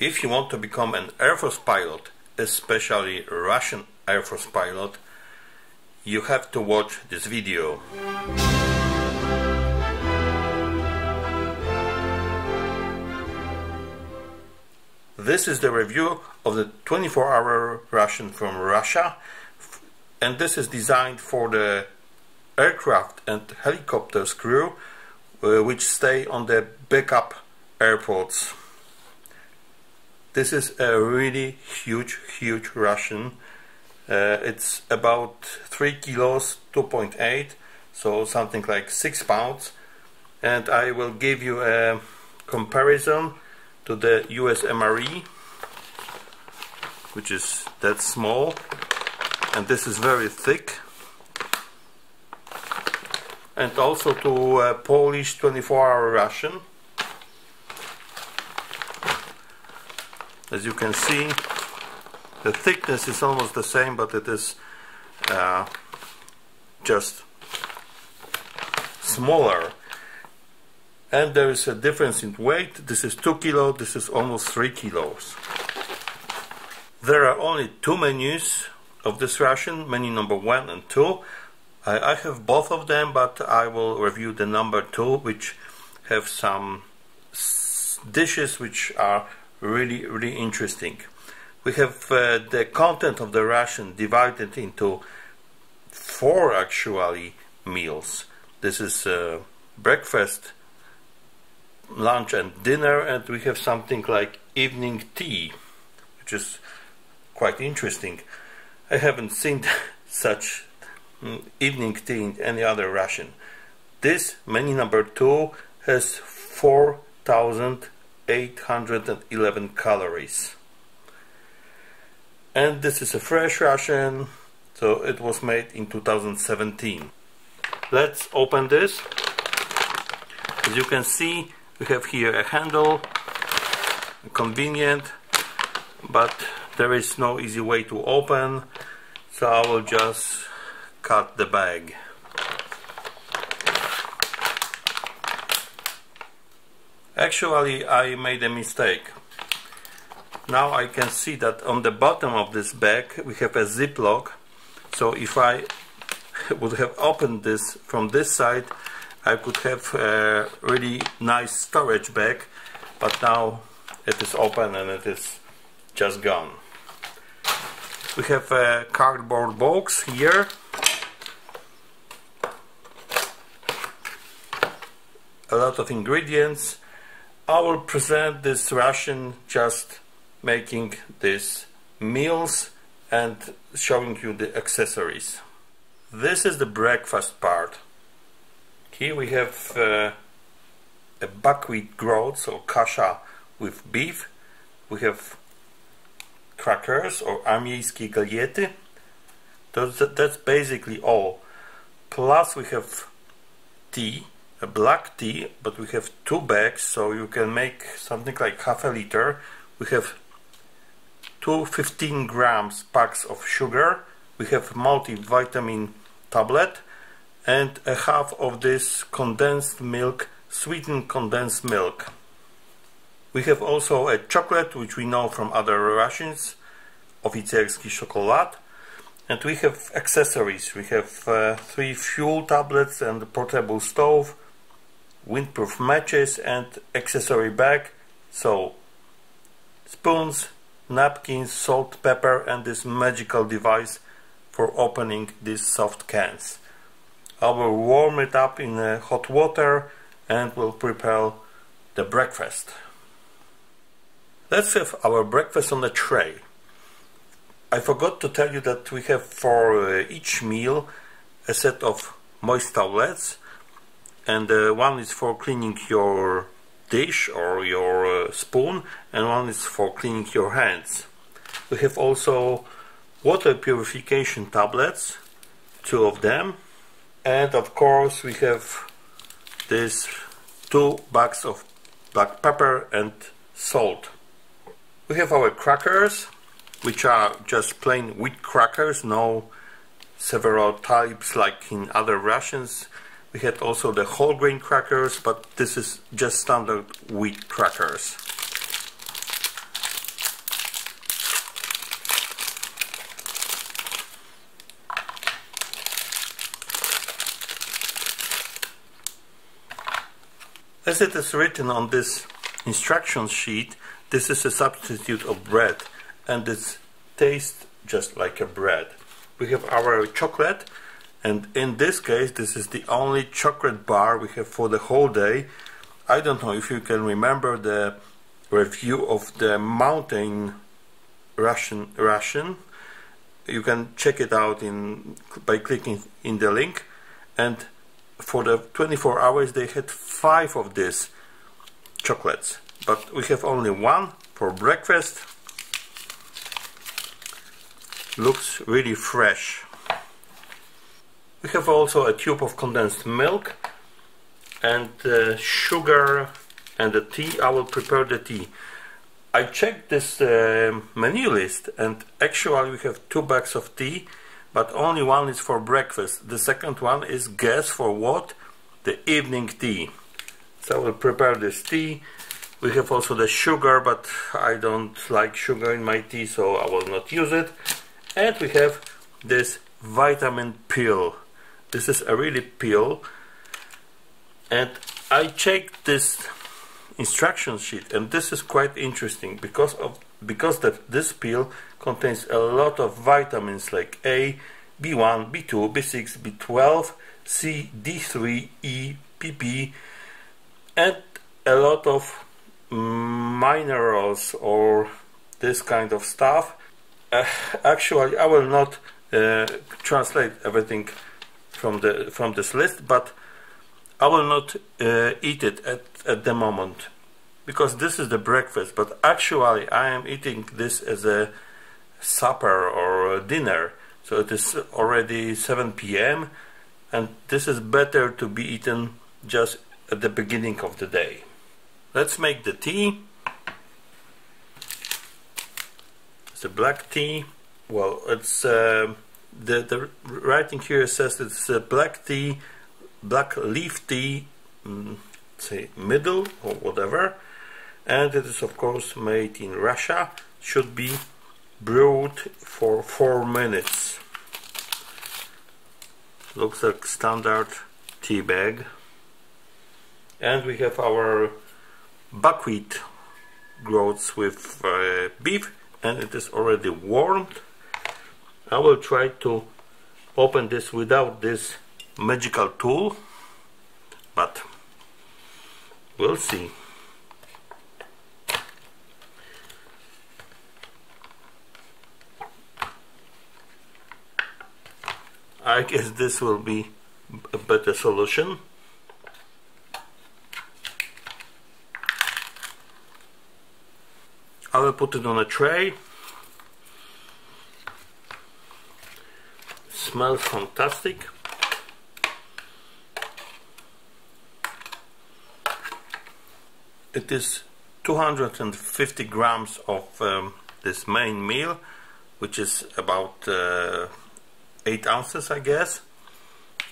If you want to become an Air Force pilot, especially Russian Air Force pilot, you have to watch this video. This is the review of the 24-hour ration from Russia, and this is designed for the aircraft and helicopters crew which stay on the backup airports. This is a really huge ration. It's about 3 kilos, 2.8, so something like 6 pounds, and I will give you a comparison to the US MRE, which is that small, and this is very thick, and also to a Polish 24-hour ration. As you can see, the thickness is almost the same, but it is just smaller. And there is a difference in weight. This is 2 kilos, this is almost 3 kilos. There are only 2 menus of this ration, menu number 1 and 2. I have both of them, but I will review the number 2, which have some dishes which are really interesting. We have the content of the ration divided into 4 actually meals. This is breakfast, lunch and dinner, and we have something like evening tea, which is quite interesting. I haven't seen such evening tea in any other ration. This menu number 2 has 4,811 calories. And this is a fresh ration, so it was made in 2017. Let's open this. As you can see, we have here a handle, convenient, but there is no easy way to open, so I will just cut the bag. Actually, I made a mistake. Now I can see that on the bottom of this bag we have a ziplock, so if I would have opened this from this side, I could have a really nice storage bag, but now it is open and it is just gone. We have a cardboard box here. A lot of ingredients. I will present this ration just making these meals and showing you the accessories. This is the breakfast part. Here we have a buckwheat groats or kasha with beef. We have crackers or armiejskie galiety. That's basically all. Plus we have tea, a black tea, but we have 2 bags, so you can make something like half a liter. We have 2 15 grams packs of sugar. We have multivitamin tablet and a half of this condensed milk, sweetened condensed milk. We have also a chocolate, which we know from other rations, oficerski czokolad, and we have accessories. We have 3 fuel tablets and a portable stove, windproof matches and accessory bag, so spoons, napkins, salt, pepper, and this magical device for opening these soft cans. I will warm it up in hot water and will prepare the breakfast. Let's have our breakfast on the tray. I forgot to tell you that we have for each meal a set of moist towelettes, and one is for cleaning your dish or your spoon, and one is for cleaning your hands. We have also water purification tablets, 2 of them, and of course we have these 2 bags of black pepper and salt. We have our crackers, which are just plain wheat crackers, no several types like in other rations. We had also the whole grain crackers, but this is just standard wheat crackers. As it is written on this instruction sheet, this is a substitute of bread, and it tastes just like a bread. We have our chocolate, and in this case this is the only chocolate bar we have for the whole day. I don't know if you can remember the review of the mountain ration. You can check it out by clicking in the link, and for the 24 hours they had 5 of these chocolates, but we have only one for breakfast. Looks really fresh. We have also a tube of condensed milk and sugar and the tea. I will prepare the tea. I checked this menu list, and actually we have 2 bags of tea, but only one is for breakfast. The second one is, guess for what? The evening tea. So I will prepare this tea. We have also the sugar, but I don't like sugar in my tea, so I will not use it. And we have this vitamin pill. This is a really pill, and I checked this instruction sheet, and this is quite interesting because this pill contains a lot of vitamins like A, B1, B2, B6, B12, C, D3, E, PP, and a lot of minerals or this kind of stuff. Actually, I will not translate everything from this list, but I will not eat it at the moment, because this is the breakfast, but actually I am eating this as a supper or a dinner, so it is already 7 p.m. and this is better to be eaten just at the beginning of the day. Let's make the tea. It's a black tea. Well, it's the writing here says it's a black tea, black leaf tea, say middle or whatever, and it is of course made in Russia. Should be brewed for 4 minutes. Looks like standard tea bag. And we have our buckwheat groats with beef, and it is already warmed. I will try to open this without this magical tool, but we'll see. I guess this will be a better solution. I will put it on a tray. Smells fantastic. It is 250 grams of this main meal, which is about 8 ounces, I guess.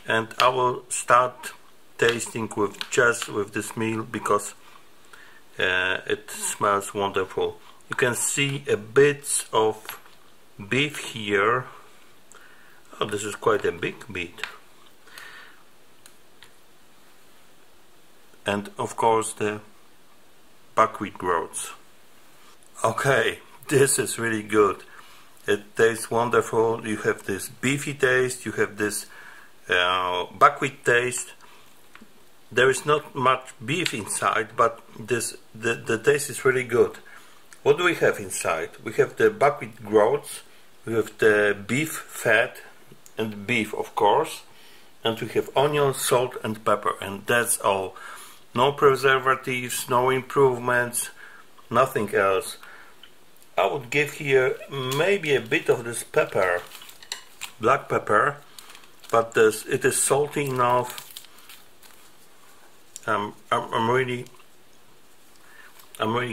And I will start tasting with this meal because it smells wonderful. You can see a bit of beef here. Oh, this is quite a big bit. And of course the buckwheat groats. Okay, this is really good. It tastes wonderful. You have this beefy taste, you have this buckwheat taste. There is not much beef inside, but the taste is really good. What do we have inside? We have the buckwheat groats, we have the beef fat and beef, of course, and we have onion, salt and pepper, and that's all. No preservatives, no improvements, nothing else. I would give here maybe a bit of this pepper, black pepper, but it is salty enough. I'm really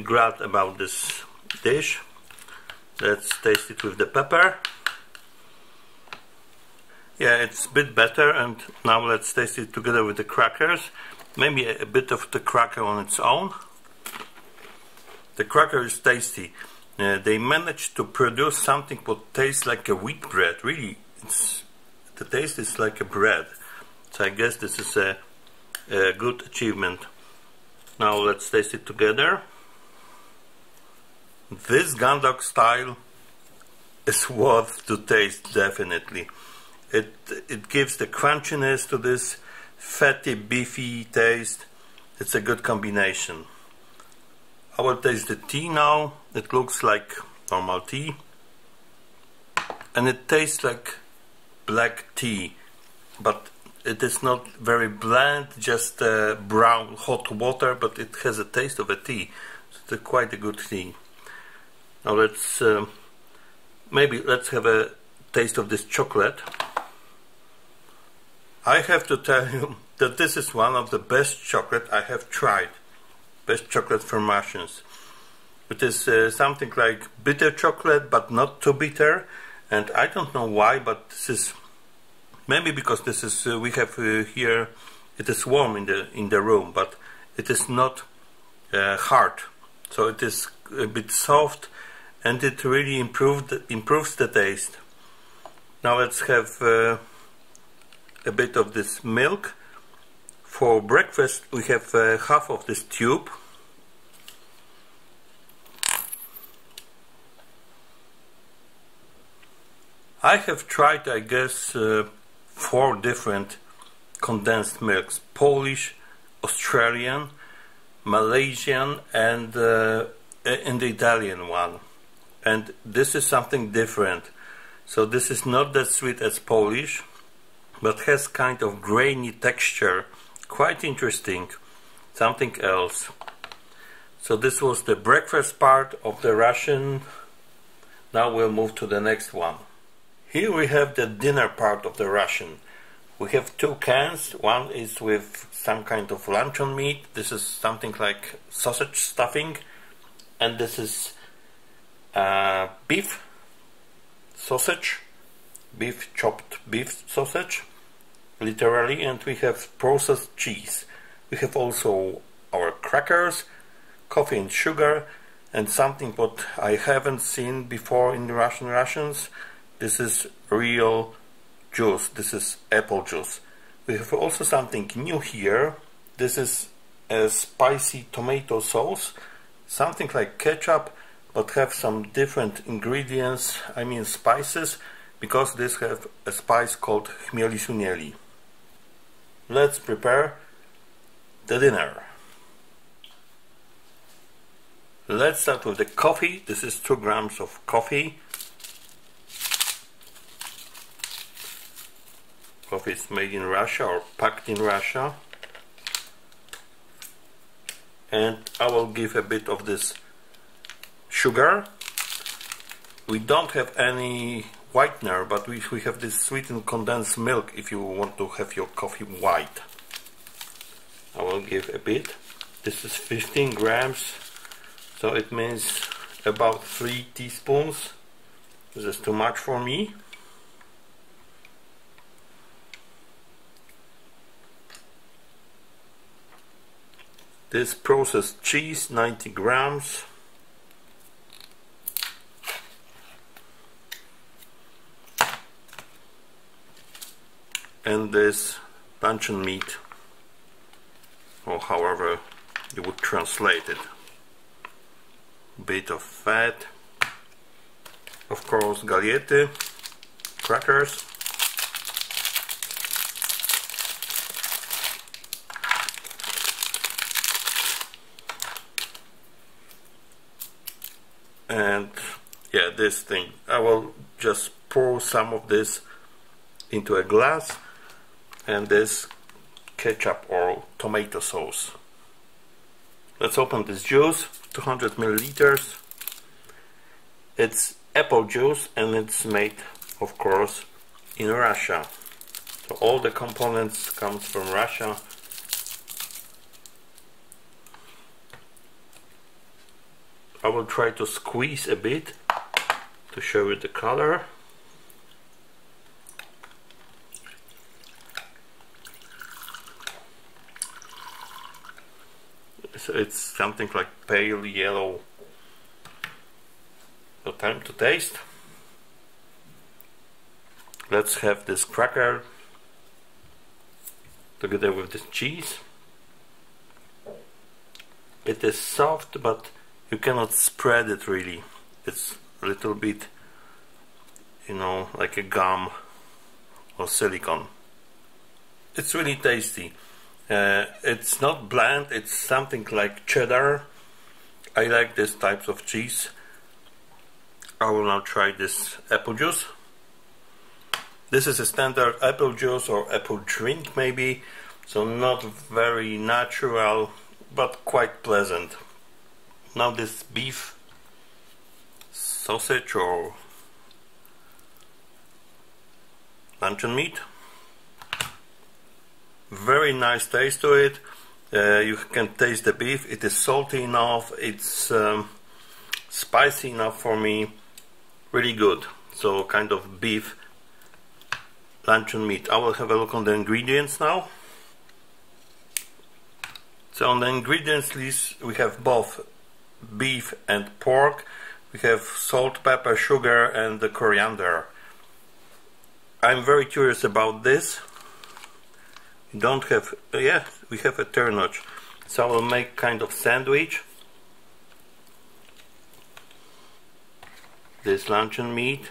glad about this dish. Let's taste it with the pepper. Yeah, it's a bit better, and now let's taste it together with the crackers. Maybe a bit of the cracker on its own. The cracker is tasty. They managed to produce something that tastes like a wheat bread. Really, the taste is like a bread. So I guess this is a good achievement. Now let's taste it together. This gun dog style is worth to taste, definitely. It gives the crunchiness to this fatty, beefy taste. It's a good combination. I will taste the tea now. It looks like normal tea, and it tastes like black tea, but it is not very bland, just brown hot water, but it has a taste of a tea. So it's quite a good tea. Now let's have a taste of this chocolate. I have to tell you that this is one of the best chocolate I have tried. Best chocolate from rations. It is something like bitter chocolate, but not too bitter. And I don't know why, but this is maybe because this is we have here. It is warm in the room, but it is not hard. So it is a bit soft, and it really improves the taste. Now let's have a bit of this milk. For breakfast we have half of this tube. I have tried, I guess, 4 different condensed milks: Polish, Australian, Malaysian, and the Italian one. And this is something different. So this is not that sweet as Polish, but has kind of grainy texture. Quite interesting. Something else. So this was the breakfast part of the ration. Now we'll move to the next one. Here we have the dinner part of the ration. We have 2 cans. One is with some kind of luncheon meat. This is something like sausage stuffing. And this is beef sausage. Chopped beef sausage. Literally. And we have processed cheese. We have also our crackers, coffee and sugar, and something what I haven't seen before in the Russian rations. This is real juice. This is apple juice. We have also something new here. This is a spicy tomato sauce, something like ketchup, but have some different ingredients, I mean spices, because this have a spice called chmieli sunieli. Let's prepare the dinner. Let's start with the coffee. This is 2 grams of coffee. Coffee is made in Russia or packed in Russia. And I will give a bit of this sugar. We don't have any whitener, but we have this sweetened condensed milk if you want to have your coffee white. I will give a bit. This is 15 grams, so it means about 3 teaspoons. This is too much for me. This processed cheese, 90 grams. And this luncheon meat, or however you would translate it. Bit of fat. Of course, galiety, crackers. And yeah, this thing, I will just pour some of this into a glass, and this ketchup or tomato sauce. Let's open this juice, 200 milliliters. It's apple juice, and it's made, of course, in Russia. So all the components comes from Russia. I will try to squeeze a bit to show you the color. So it's something like pale yellow. So time to taste. Let's have this cracker together with this cheese. It is soft, but you cannot spread it really. It's a little bit, you know, like a gum or silicone. It's really tasty. It's not bland, it's something like cheddar. I like this types of cheese. I will now try this apple juice. This is a standard apple juice or apple drink maybe, so not very natural, but quite pleasant. Now this beef sausage or luncheon meat. Very nice taste to it. You can taste the beef. It is salty enough, it's spicy enough for me. Really good. So kind of beef luncheon meat. I will have a look on the ingredients now. So on the ingredients list we have both beef and pork. We have salt, pepper, sugar and the coriander. I'm very curious about this. We don't have, yeah, we have a turnage. So I will make kind of sandwich. This luncheon meat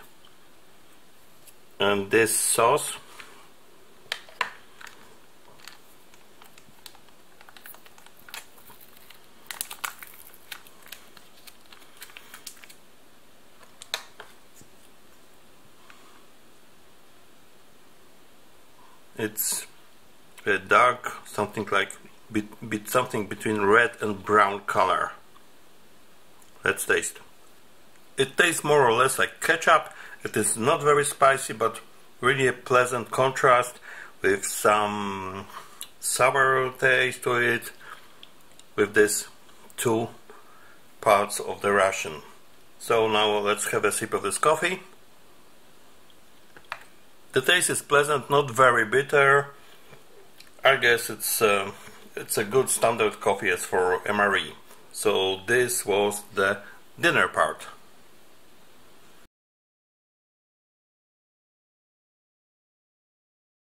and this sauce. It's a dark, something like something between red and brown color. Let's taste. It tastes more or less like ketchup. It is not very spicy, but really a pleasant contrast with some sour taste to it, with these two parts of the ration. So now let's have a sip of this coffee. The taste is pleasant, not very bitter. I guess it's a good standard coffee as for MRE. So this was the dinner part.